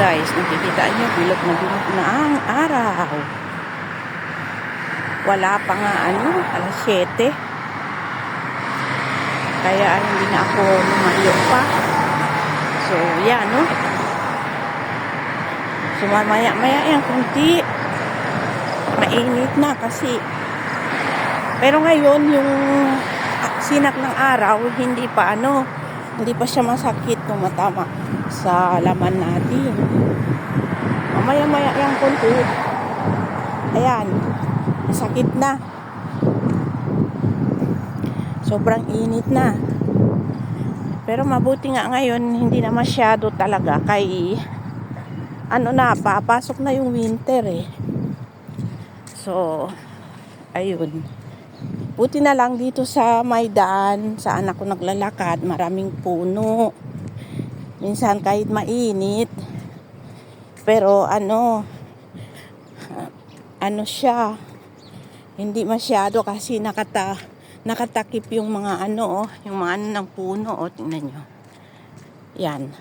guys, nakikita niyo bilog na ang araw. Wala pa nga alas 7. Kaya hindi na ako lumayo pa. So yan, no? So maya yan kunti. Mainit na kasi. Pero ngayon yung sinag ng araw hindi pa hindi pa siya masakit, tumatama sa laman natin. Maya yan kunti. Ayan, masakit na. Sobrang init na. Pero mabuti nga ngayon hindi na masyado talaga kay papasok na yung winter eh. So ayun. Buti na lang dito sa may daan saan ako naglalakad, maraming puno. Minsan kahit mainit, pero siya, hindi masyado kasi nakatakip yung mga yung mga ng puno, tingnan nyo. Yan.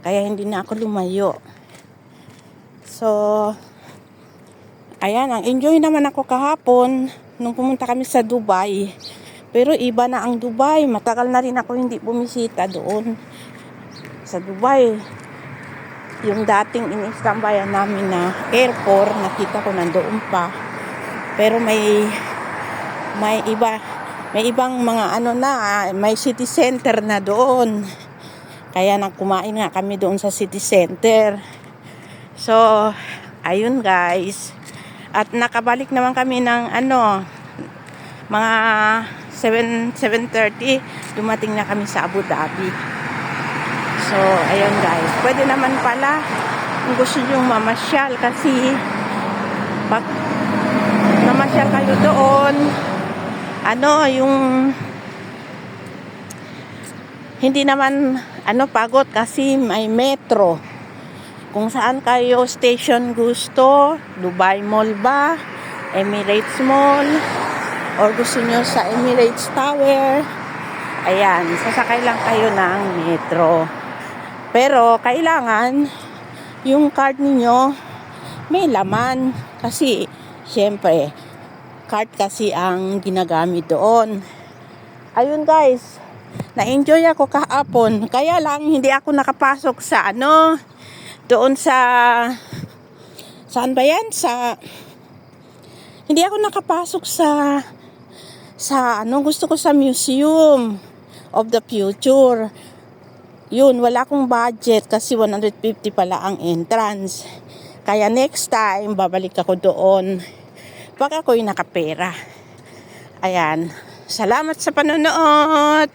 Kaya hindi na ako lumayo. So, ayan, enjoy naman ako kahapon nung pumunta kami sa Dubai. Pero iba na ang Dubai. Matagal na rin ako hindi bumisita doon sa Dubai. Yung dating in-istambayan namin na airport, nakita ko nandoon pa. Pero may ibang mga may city center na doon. Kaya kumain nga kami doon sa city center. So, ayun guys. At nakabalik naman kami ng mga 7:30, dumating na kami sa Abu Dhabi. So, ayun guys. Pwede naman pala kung gusto nyo mamasyal kasi pag namasyal kayo doon, yung hindi naman pagod kasi may metro. Kung saan kayo station gusto, Dubai Mall ba, Emirates Mall, or gusto nyo sa Emirates Tower, ayan, sasakay lang kayo ng metro. Pero kailangan yung card niyo may laman kasi syempre card kasi ang ginagamit doon. Ayun guys, na-enjoy ako kahapon, kaya lang hindi ako nakapasok sa doon saan ba yan? Hindi ako nakapasok sa gusto ko sa Museum of the Future. Yun, wala akong budget kasi 150 pala ang entrance. Kaya next time, babalik ako doon pag ako'y nakapera. Ayan. Salamat sa panonood!